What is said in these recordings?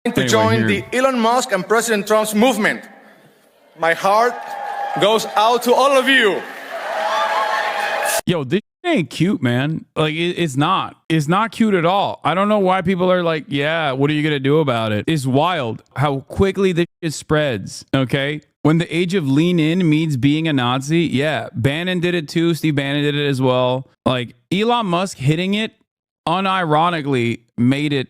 to join the Elon Musk and President Trump's movement. My heart goes out to all of you. Yo, this ain't cute, man. Like, it's not. It's not cute at all. I don't know why people are like, yeah, what are you going to do about it? It's wild how quickly this shit spreads, okay? When the age of lean in means being a Nazi, yeah, Bannon did it too. Steve Bannon did it as well. Like, Elon Musk hitting it unironically made it,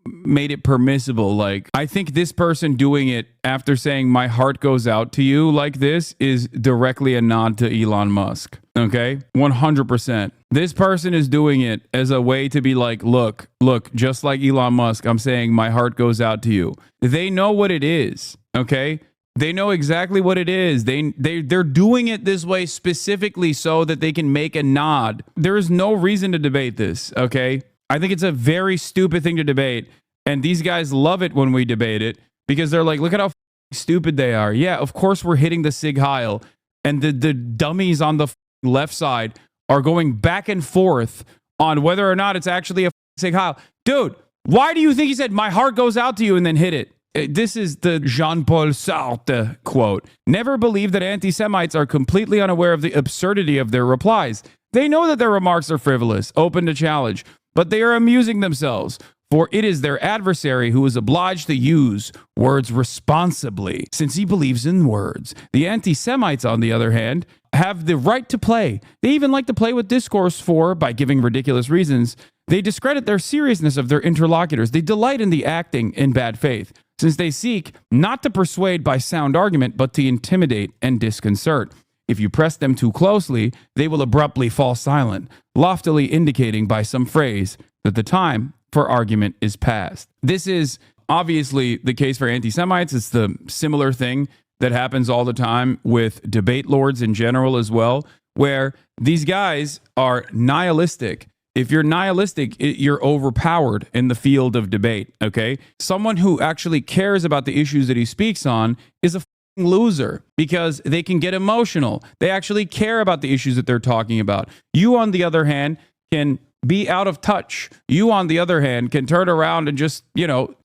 made it permissible. Like, I think this person doing it after saying my heart goes out to you like this is directly a nod to Elon Musk. Okay? 100%. This person is doing it as a way to be like, look, just like Elon Musk, I'm saying my heart goes out to you. They know what it is. Okay? They know exactly what it is. They're doing it this way specifically so that they can make a nod. There is no reason to debate this. Okay? I think it's a very stupid thing to debate. And these guys love it when we debate it because they're like, look at how stupid they are. Yeah, of course we're hitting the Sig Heil. And the dummies on the left side are going back and forth on whether or not it's actually a Sig Heil. Dude, why do you think he said, my heart goes out to you and then hit it? This is the Jean-Paul Sartre quote. Never believe that anti-Semites are completely unaware of the absurdity of their replies. They know that their remarks are frivolous, open to challenge, but they are amusing themselves, for it is their adversary who is obliged to use words responsibly, since he believes in words. The anti-Semites, on the other hand, have the right to play. They even like to play with discourse, for, by giving ridiculous reasons, they discredit their seriousness of their interlocutors. They delight in the acting in bad faith, since they seek not to persuade by sound argument, but to intimidate and disconcert. If you press them too closely, they will abruptly fall silent, loftily indicating by some phrase that the time for argument is past. This is obviously the case for anti-Semites. It's the similar thing that happens all the time with debate lords in general as well, where these guys are nihilistic. If you're nihilistic, you're overpowered in the field of debate, okay? Someone who actually cares about the issues that he speaks on is a loser because they can get emotional. They actually care about the issues that they're talking about. You, on the other hand, can be out of touch. You, on the other hand, can turn around and just,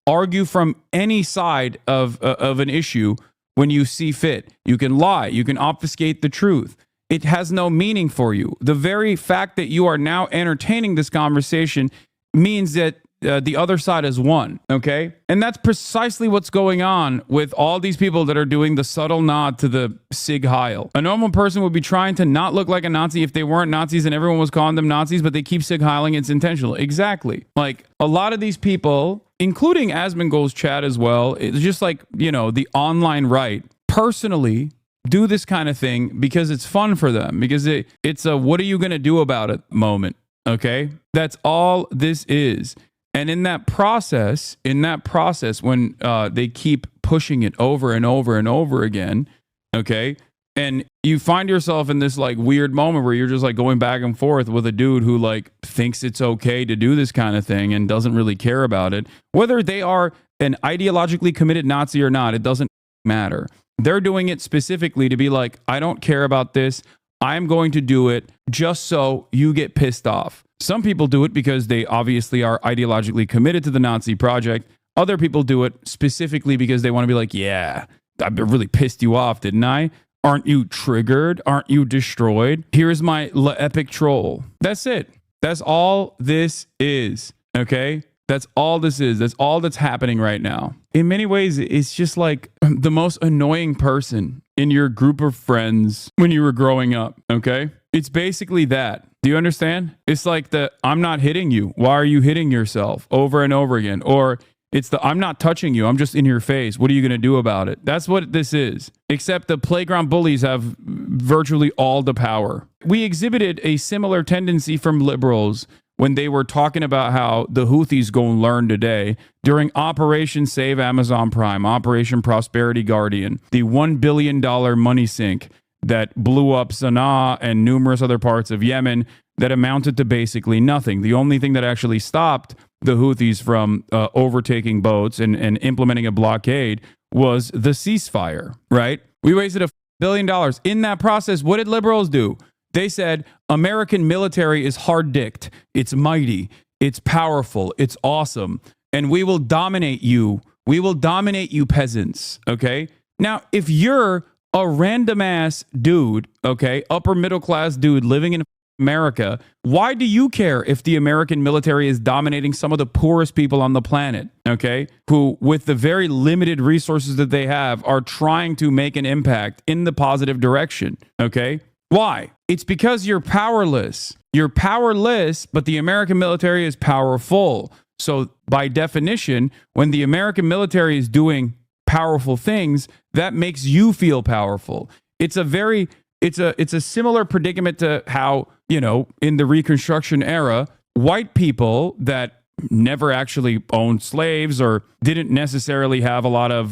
argue from any side of an issue when you see fit. You can lie. You can obfuscate the truth. It has no meaning for you. The very fact that you are now entertaining this conversation means that the other side has won, okay? And that's precisely what's going on with all these people that are doing the subtle nod to the Sig Heil. A normal person would be trying to not look like a Nazi if they weren't Nazis and everyone was calling them Nazis, but they keep Sig Heiling. It's intentional. Exactly. Like, a lot of these people, including Asmongold's chat as well, it's just like, the online right, personally do this kind of thing because it's fun for them, because it's a what are you going to do about it moment, okay? That's all this is. And in that process, when they keep pushing it over and over and over again, okay, and you find yourself in this like weird moment where you're just like going back and forth with a dude who like thinks it's okay to do this kind of thing and doesn't really care about it, whether they are an ideologically committed Nazi or not, it doesn't matter. They're doing it specifically to be like, I don't care about this. I'm going to do it just so you get pissed off. Some people do it because they obviously are ideologically committed to the Nazi project. Other people do it specifically because they want to be like, yeah, I really pissed you off, didn't I? Aren't you triggered? Aren't you destroyed? Here's my epic troll. That's it. That's all this is, okay? That's all this is. That's all that's happening right now. In many ways, it's just like the most annoying person in your group of friends when you were growing up, okay? It's basically that. Do you understand? It's like the, I'm not hitting you. Why are you hitting yourself over and over again? Or it's the, I'm not touching you. I'm just in your face. What are you going to do about it? That's what this is. Except the playground bullies have virtually all the power. We exhibited a similar tendency from liberals when they were talking about how the Houthis go and learn today during Operation Save Amazon Prime, Operation Prosperity Guardian, the $1 billion money sink that blew up Sana'a and numerous other parts of Yemen that amounted to basically nothing. The only thing that actually stopped the Houthis from overtaking boats and implementing a blockade was the ceasefire, right? We wasted $1 billion. In that process, what did liberals do? They said, American military is hard-dicked. It's mighty. It's powerful. It's awesome. and we will dominate you. We will dominate you peasants, okay? Now, if you're a random ass dude, okay, upper middle class dude living in America, why do you care if the American military is dominating some of the poorest people on the planet, okay, who with the very limited resources that they have are trying to make an impact in the positive direction, okay? Why? It's because you're powerless. You're powerless, but the American military is powerful. So by definition, when the American military is doing powerful things, that makes you feel powerful. It's a similar predicament to how, you know, in the Reconstruction era, white people that never actually owned slaves or didn't necessarily have a lot of,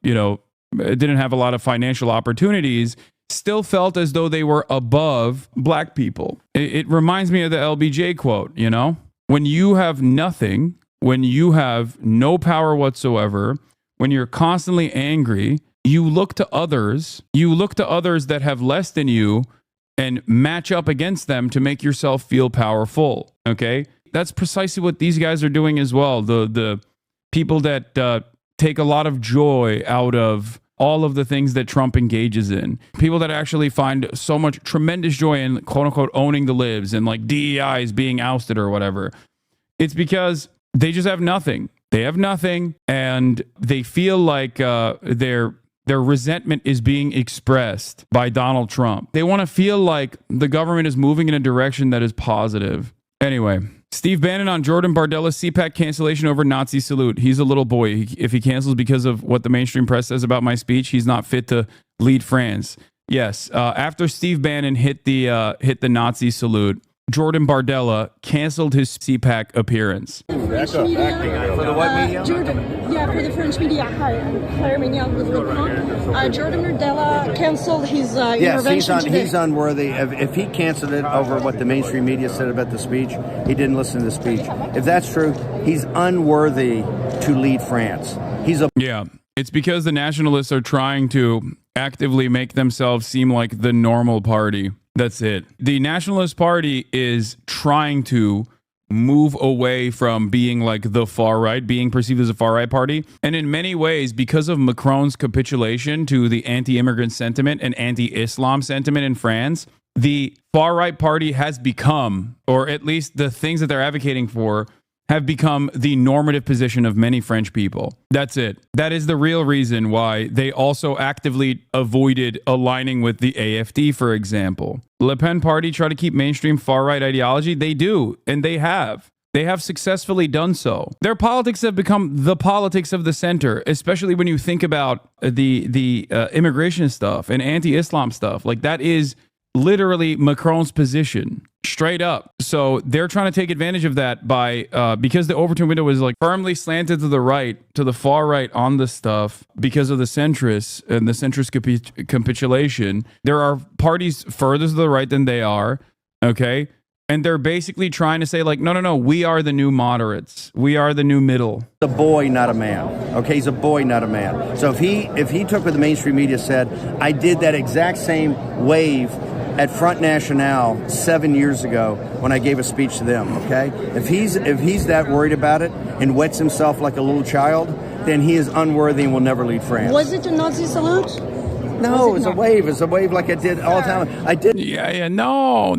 didn't have a lot of financial opportunities, still felt as though they were above black people. It reminds me of the LBJ quote, you know, when you have nothing, when you have no power whatsoever, when you're constantly angry, you look to others that have less than you and match up against them to make yourself feel powerful. Okay. That's precisely what these guys are doing as well. The people that take a lot of joy out of all of the things that Trump engages in, people that actually find so much tremendous joy in quote unquote owning the libs and like DEI is being ousted or whatever. It's because they just have nothing. They have nothing, and they feel like their resentment is being expressed by Donald Trump. They want to feel like the government is moving in a direction that is positive. Anyway, Steve Bannon on Jordan Bardella's CPAC cancellation over Nazi salute. He's a little boy. If he cancels because of what the mainstream press says about my speech, he's not fit to lead France. Yes, after Steve Bannon hit the Nazi salute, Jordan Bardella canceled his CPAC appearance. For the what media? For the French media. Hi, I'm Claire Mignon with Le Point. Jordan Bardella canceled his intervention today. He's unworthy. If he canceled it over what the mainstream media said about the speech, he didn't listen to the speech. If that's true, he's unworthy to lead France. Yeah, it's because the nationalists are trying to actively make themselves seem like the normal party. That's it. The Nationalist Party is trying to move away from being like the far right, being perceived as a far right party. And in many ways, because of Macron's capitulation to the anti-immigrant sentiment and anti-Islam sentiment in France, the far right party has become, or at least the things that they're advocating for, have become the normative position of many French people. That's it. That is the real reason why they also actively avoided aligning with the AfD, for example. Le Pen party try to keep mainstream far-right ideology. They do, and they have. They have successfully done so. Their politics have become the politics of the center, especially when you think about the immigration stuff and anti-Islam stuff. Like, that is literally Macron's position, straight up. So they're trying to take advantage of that by because the Overton window is like firmly slanted to the right, to the far right on this stuff because of the centrists and the centrist capitulation. There are parties further to the right than they are, okay? And they're basically trying to say like, no, we are the new moderates. We are the new middle. He's a boy, not a man. Okay, he's a boy, not a man. So if he took what the mainstream media said, I did that exact same wave at Front National 7 years ago when I gave a speech to them, okay? If he's that worried about it and wets himself like a little child, then he is unworthy and will never lead France. Was it a Nazi salute? No, it's a wave. It's a wave like I did all the time. I did. Yeah. No,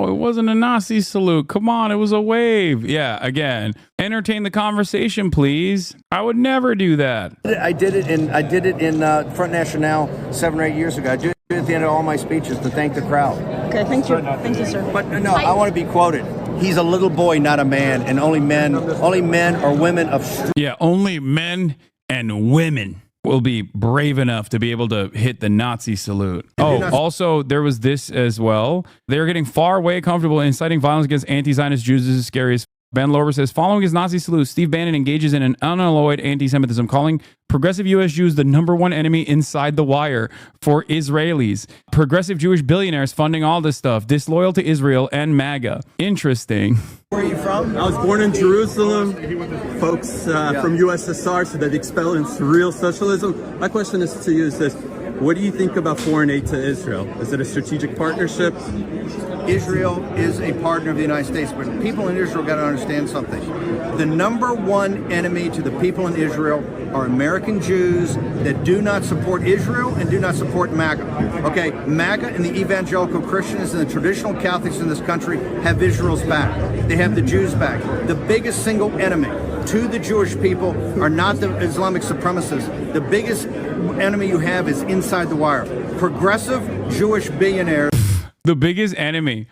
it wasn't a Nazi salute. Come on, it was a wave. Yeah, again, entertain the conversation, please. I would never do that. I did it in Front National 7 or 8 years ago. I do it at the end of all my speeches to thank the crowd. Okay, thank you. Thank you, sir. But no, I want to be quoted. He's a little boy, not a man, and only men or women of... Yeah, only men and women will be brave enough to be able to hit the Nazi salute. Oh, also, there was this as well. They're getting far way comfortable inciting violence against anti-Zionist Jews. This is scary as Ben Lover says, following his Nazi salute, Steve Bannon engages in an unalloyed anti-Semitism, calling progressive U.S. Jews the #1 enemy inside the wire for Israelis. Progressive Jewish billionaires funding all this stuff, disloyal to Israel and MAGA. Interesting. Where are you from? I was born in Jerusalem. Folks from USSR, so that expelled into real socialism. My question is to you is this. What do you think about foreign aid to Israel? Is it a strategic partnership? Israel is a partner of the United States, but people in Israel got to understand something. The number one enemy to the people in Israel are American Jews that do not support Israel and do not support MAGA. Okay, MAGA and the evangelical Christians and the traditional Catholics in this country have Israel's back. They have the Jews' back. The biggest single enemy to the Jewish people are not the Islamic supremacists. The biggest enemy you have is inside the wire. Progressive Jewish billionaires. The biggest enemy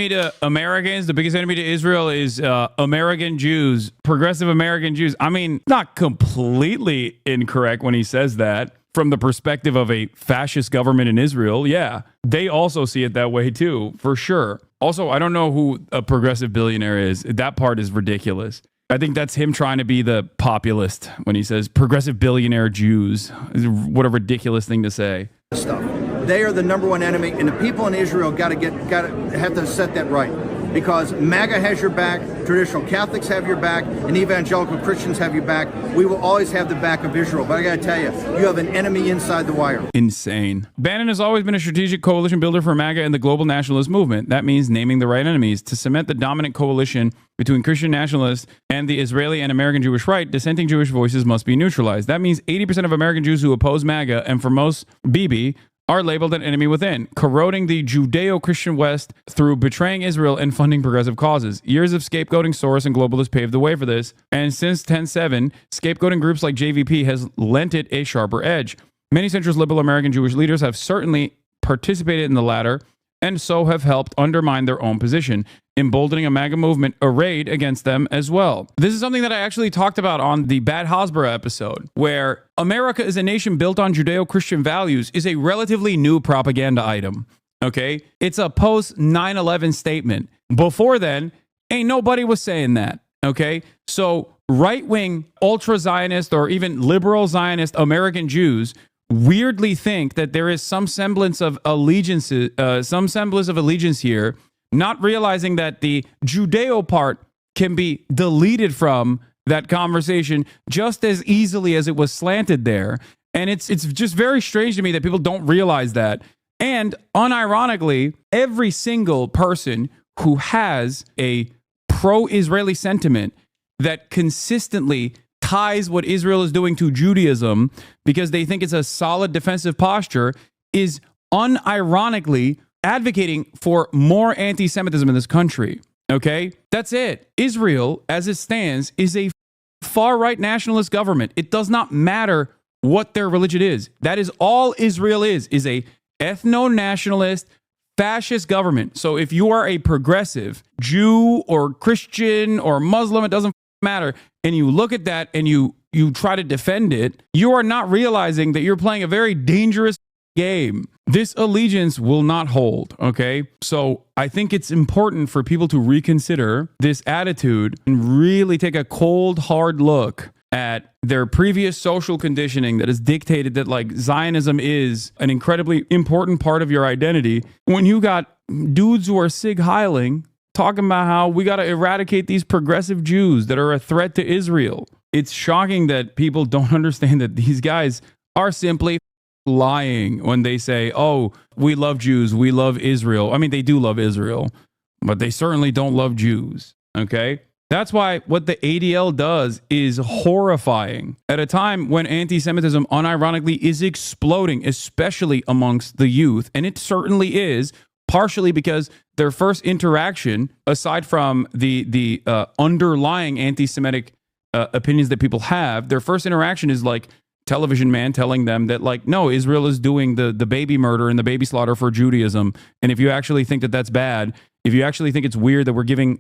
to Americans, the biggest enemy to Israel is American Jews, progressive American Jews. I mean, not completely incorrect when he says that from the perspective of a fascist government in Israel. Yeah, they also see it that way too, for sure. Also, I don't know who a progressive billionaire is. That part is ridiculous. I think that's him trying to be the populist when he says progressive billionaire Jews. What a ridiculous thing to say. Stuff. They are the number one enemy, and the people in Israel have to set that right. Because MAGA has your back, traditional Catholics have your back, and evangelical Christians have your back. We will always have the back of Israel. But I got to tell you, you have an enemy inside the wire. Insane. Bannon has always been a strategic coalition builder for MAGA and the global nationalist movement. That means naming the right enemies. To cement the dominant coalition between Christian nationalists and the Israeli and American Jewish right, dissenting Jewish voices must be neutralized. That means 80% of American Jews who oppose MAGA, and for most, Bibi, are labeled an enemy within, corroding the Judeo-Christian West through betraying Israel and funding progressive causes. Years of scapegoating Soros and globalists paved the way for this, and since 10/7, scapegoating groups like JVP has lent it a sharper edge. Many centrist liberal American Jewish leaders have certainly participated in the latter, and so have helped undermine their own position, emboldening a MAGA movement arrayed against them as well. This is something that I actually talked about on the Bad Hasbara episode, where America is a nation built on Judeo-Christian values is a relatively new propaganda item, okay? It's a post 9/11 statement. Before then, ain't nobody was saying that, okay? So right-wing, ultra-Zionist, or even liberal Zionist American Jews weirdly think that there is some semblance of allegiance here, not realizing that the Judeo part can be deleted from that conversation just as easily as it was slanted there. And it's just very strange to me that people don't realize that. And unironically, every single person who has a pro-Israeli sentiment that consistently ties what Israel is doing to Judaism because they think it's a solid defensive posture is unironically advocating for more anti-Semitism in this country. Okay? That's it. Israel, as it stands, is a far-right nationalist government. It does not matter what their religion is. That is all Israel is a ethno-nationalist fascist government. So if you are a progressive Jew or Christian or Muslim, it doesn't matter, and you look at that and you try to defend it, you are not realizing that you're playing a very dangerous game. This allegiance will not hold, okay? So I think it's important for people to reconsider this attitude and really take a cold, hard look at their previous social conditioning that has dictated that like Zionism is an incredibly important part of your identity when you got dudes who are sig heiling talking about how we got to eradicate these progressive Jews that are a threat to Israel. It's shocking that people don't understand that these guys are simply lying when they say, oh, we love Jews, we love Israel. I mean, they do love Israel, but they certainly don't love Jews, okay? That's why what the ADL does is horrifying at a time when anti-Semitism unironically is exploding, especially amongst the youth. And it certainly is, partially because their first interaction, aside from the underlying anti-Semitic opinions that people have, their first interaction is like television man telling them that like, no, Israel is doing the baby murder and the baby slaughter for Judaism. And if you actually think that that's bad, if you actually think it's weird that we're giving,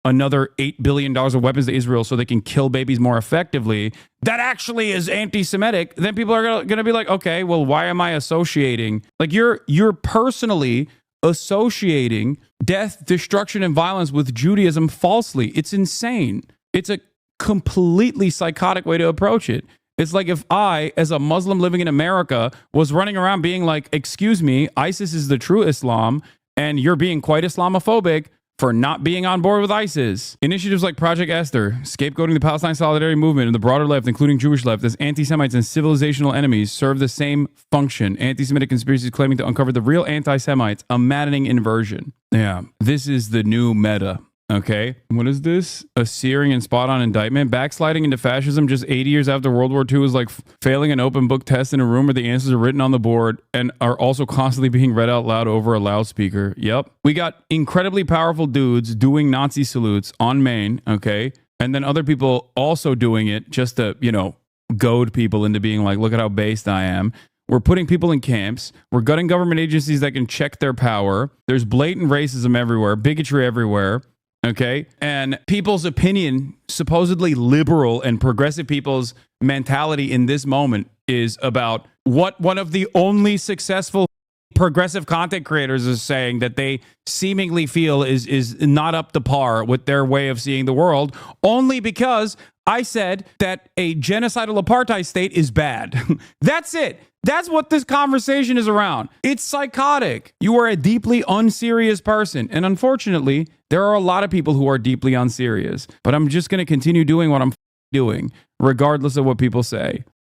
another $8 billion of weapons to Israel so they can kill babies more effectively, that actually is anti-Semitic, then people are going to be like, okay, well, why am I associating? Like you're personally associating death, destruction, and violence with Judaism falsely. It's insane. It's a completely psychotic way to approach it. It's like if I, as a Muslim living in America, was running around being like, excuse me, ISIS is the true Islam, and you're being quite Islamophobic, for not being on board with ISIS. Initiatives like Project Esther, scapegoating the Palestine Solidarity Movement and the broader left, including Jewish left, as anti-Semites and civilizational enemies, serve the same function. Anti-Semitic conspiracies claiming to uncover the real anti-Semites, a maddening inversion. Yeah, this is the new meta. Okay, what is this? A searing and spot-on indictment? Backsliding into fascism just 80 years after World War II is like failing an open book test in a room where the answers are written on the board and are also constantly being read out loud over a loudspeaker. Yep. We got incredibly powerful dudes doing Nazi salutes on Maine, okay? And then other people also doing it just to, goad people into being like, look at how based I am. We're putting people in camps. We're gutting government agencies that can check their power. There's blatant racism everywhere, bigotry everywhere. Okay. And people's opinion, supposedly liberal and progressive people's mentality in this moment is about what one of the only successful progressive content creators is saying that they seemingly feel is not up to par with their way of seeing the world, only because I said that a genocidal apartheid state is bad. That's it. That's what this conversation is around. It's psychotic. You are a deeply unserious person. And unfortunately, there are a lot of people who are deeply unserious. But I'm just going to continue doing what I'm doing, regardless of what people say.